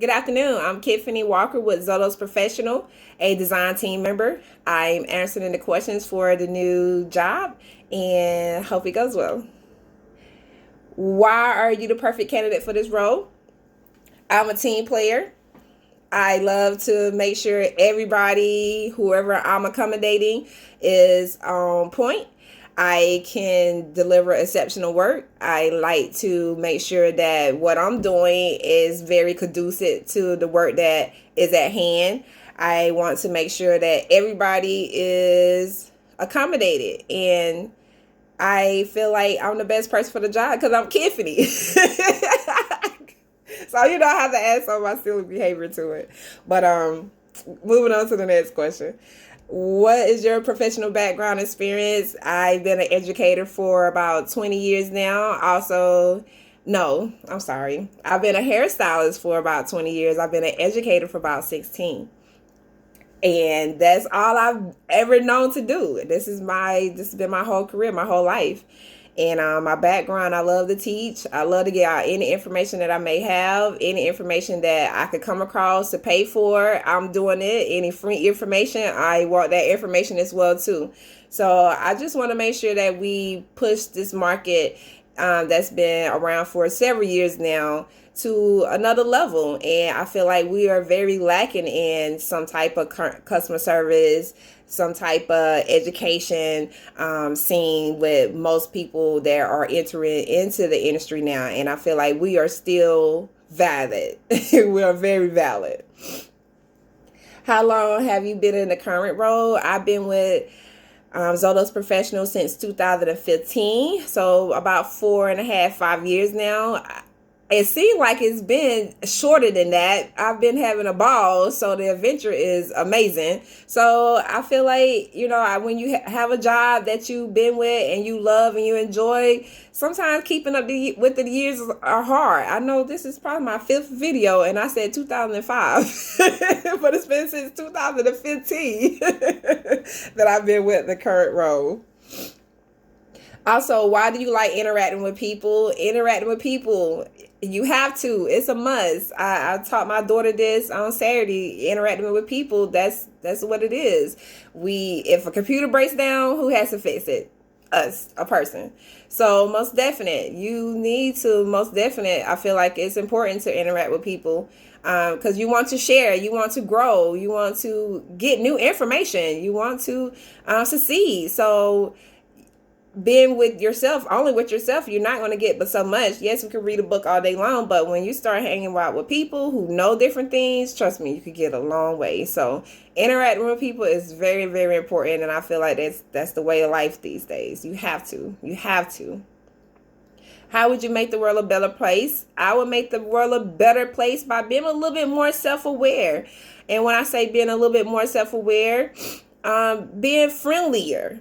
Good afternoon. I'm Tiffany Walker with Zolos Professional, a design team member. I'm answering the questions for the new job and hope it goes well. Why are you the perfect candidate for this role? I'm a team player. I love to make sure everybody, whoever I'm accommodating, is on point. I can deliver exceptional work. I like to make sure that what I'm doing is very conducive to the work that is at hand. I want to make sure that everybody is accommodated, and I feel like I'm the best person for the job because I'm Tiffany. So I have to add some of my silly behavior to it. But moving on to the next question. What is your professional background experience? I've been an educator for about 20 years now. Also, no, I'm sorry. I've been a hairstylist for about 20 years. I've been an educator for about 16. And that's all I've ever known to do. This has been my whole career, my whole life. And my background, I love to teach. I love to get out any information that I may have, any information that I could come across to pay for. I'm doing it. Any free information, I want that information as well too. So I just want to make sure that we push this market that's been around for several years now to another level. And I feel like we are very lacking in some type of customer service, some type of education scene with most people that are entering into the industry now. And I feel like we are still valid. We are very valid. How long have you been in the current role? I've been with Zolos Professional since 2015, so about 4.5, 5 years now. It seems like it's been shorter than that. I've been having a ball, so the adventure is amazing. So I feel like, when you have a job that you've been with and you love and you enjoy, sometimes keeping up with the years are hard. I know this is probably my fifth video, and I said 2005, but it's been since 2015 that I've been with the current role. Also, why do you like interacting with people? Interacting with people, you have to. It's a must. I taught my daughter this on Saturday. Interacting with people, that's what it is. If a computer breaks down, who has to fix it? Us, a person. So most definite, you need to most definite. I feel like it's important to interact with people because you want to share, you want to grow, you want to get new information, you want to succeed. So being with yourself, only with yourself, you're not going to get but so much. Yes, we can read a book all day long, but when you start hanging out with people who know different things, trust me, you could get a long way. So interacting with people is very, very important, and I feel like that's the way of life these days. You have to. How would you make the world a better place? I would make the world a better place by being a little bit more self-aware. And when I say being a little bit more self-aware, being friendlier,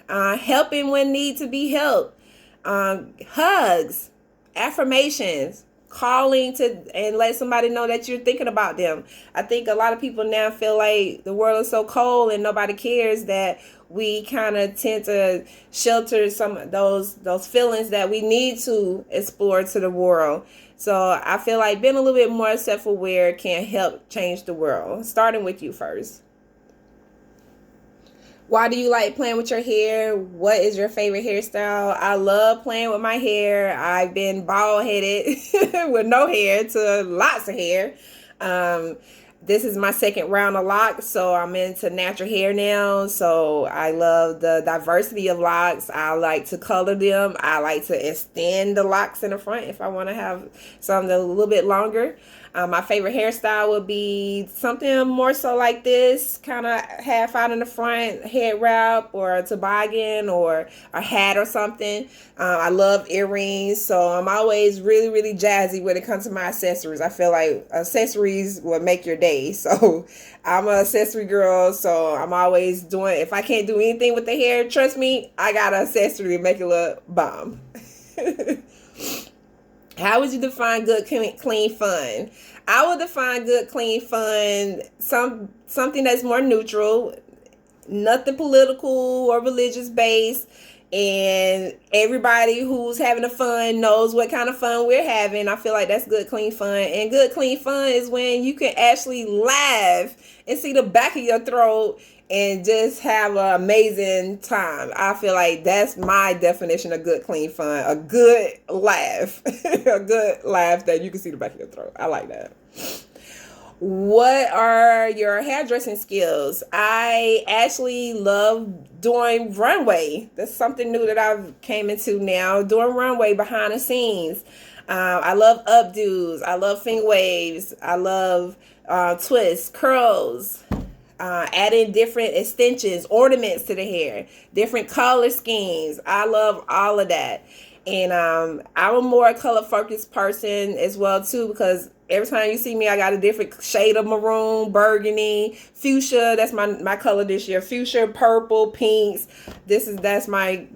helping when need to be helped, hugs, affirmations, calling to and let somebody know that you're thinking about them. I think a lot of people now feel like the world is so cold and nobody cares that we kind of tend to shelter some of those feelings that we need to explore to the world. So I feel like being a little bit more self-aware can help change the world, starting with you first. Why do you like playing with your hair? What is your favorite hairstyle? I love playing with my hair. I've been bald headed with no hair to lots of hair. Um, this is my second round of locks, so I'm into natural hair now. So I love the diversity of locks. I like to color them. I like to extend the locks in the front if I want to have something a little bit longer. My favorite hairstyle would be something more so like this, kind of half out in the front, head wrap or a toboggan or a hat or something. I love earrings, so I'm always really, really jazzy when it comes to my accessories. I feel like accessories will make your day. So I'm an accessory girl, so I'm always doing, if I can't do anything with the hair, trust me, I got an accessory to make it look bomb. How would you define good, clean fun? I would define good, clean fun something that's more neutral, nothing political or religious based. and everybody who's having a fun knows what kind of fun we're having. I feel like that's good, clean fun. And good, clean fun is when you can actually laugh and see the back of your throat and just have an amazing time. I feel like that's my definition of good, clean fun. A good laugh. A good laugh that you can see the back of your throat. I like that. What are your hairdressing skills? I actually love doing runway. That's something new that I've came into now. Doing runway behind the scenes. I love updos. I love finger waves. I love twists, curls, adding different extensions, ornaments to the hair, different color schemes. I love all of that. And I'm a more color focused person as well too, because every time you see me, I got a different shade of maroon, burgundy, fuchsia. That's my color this year. Fuchsia, purple, pinks. That's my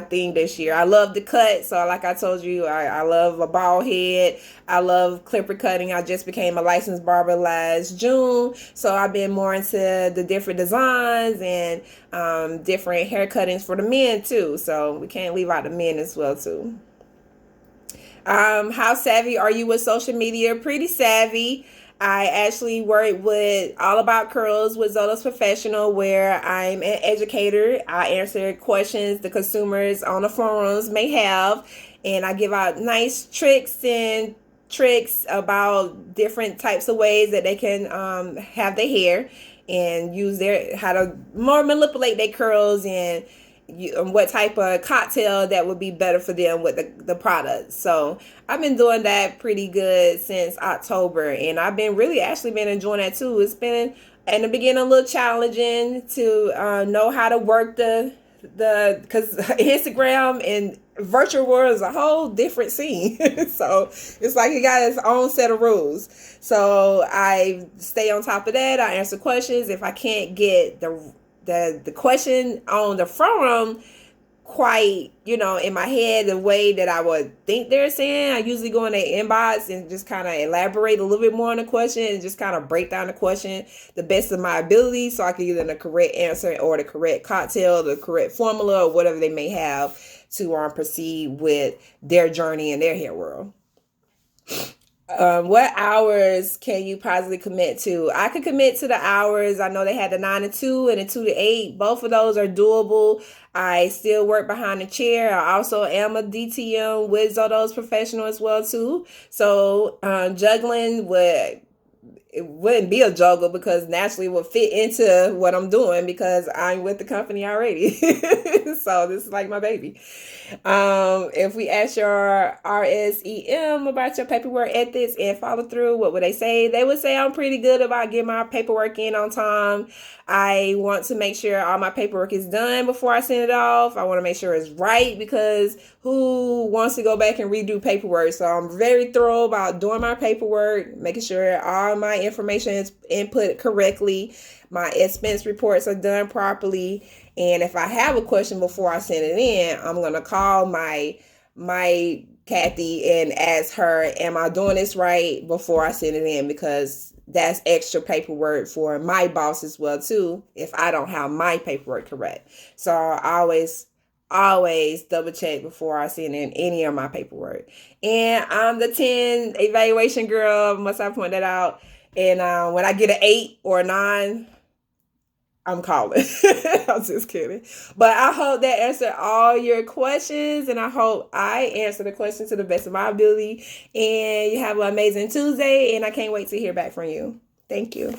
thing this year. I love the cut. So like I told you, I love a bald head. I love clipper cutting. I just became a licensed barber last June. So I've been more into the different designs and different hair cuttings for the men too. So we can't leave out the men as well too. How savvy are you with social media? Pretty savvy. I actually work with All About Curls with Zotos Professional, where I'm an educator. I answer questions the consumers on the forums may have, and I give out nice tricks about different types of ways that they can have their hair and use how to more manipulate their curls and what type of cocktail that would be better for them with the product. So I've been doing that pretty good since October, and I've been actually been enjoying that too. It's been in the beginning a little challenging to know how to work because Instagram and virtual world is a whole different scene. So it's like it got its own set of rules. So I stay on top of that. I answer questions. If I can't get the question on the forum quite, in my head the way that I would think they're saying, I usually go in their inbox and just kind of elaborate a little bit more on the question and just kind of break down the question the best of my ability so I can give them the correct answer or the correct cocktail, the correct formula, or whatever they may have to proceed with their journey in their hair world. What hours can you possibly commit to? I could commit to the hours. I know they had the 9 to 2 and the 2 to 8. Both of those are doable. I still work behind the chair. I also am a DTM with Zotos Professional as well too. So juggling it wouldn't be a juggle because naturally it would fit into what I'm doing because I'm with the company already. So this is like my baby. If we ask your RSEM about your paperwork ethics and follow through, what would they say? They would say I'm pretty good about getting my paperwork in on time. I want to make sure all my paperwork is done before I send it off. I want to make sure it's right because who wants to go back and redo paperwork? So I'm very thorough about doing my paperwork, making sure all my information is input correctly. My expense reports are done properly. And if I have a question before I send it in, I'm going to call my Kathy and ask her, am I doing this right before I send it in? Because that's extra paperwork for my boss as well too if I don't have my paperwork correct. So I always double check before I send in any of my paperwork. And I'm the 10 evaluation girl, must I point that out? And when I get an 8 or a 9, I'm calling. I'm just kidding. But I hope that answered all your questions, and I hope I answered the questions to the best of my ability. And you have an amazing Tuesday, and I can't wait to hear back from you. Thank you.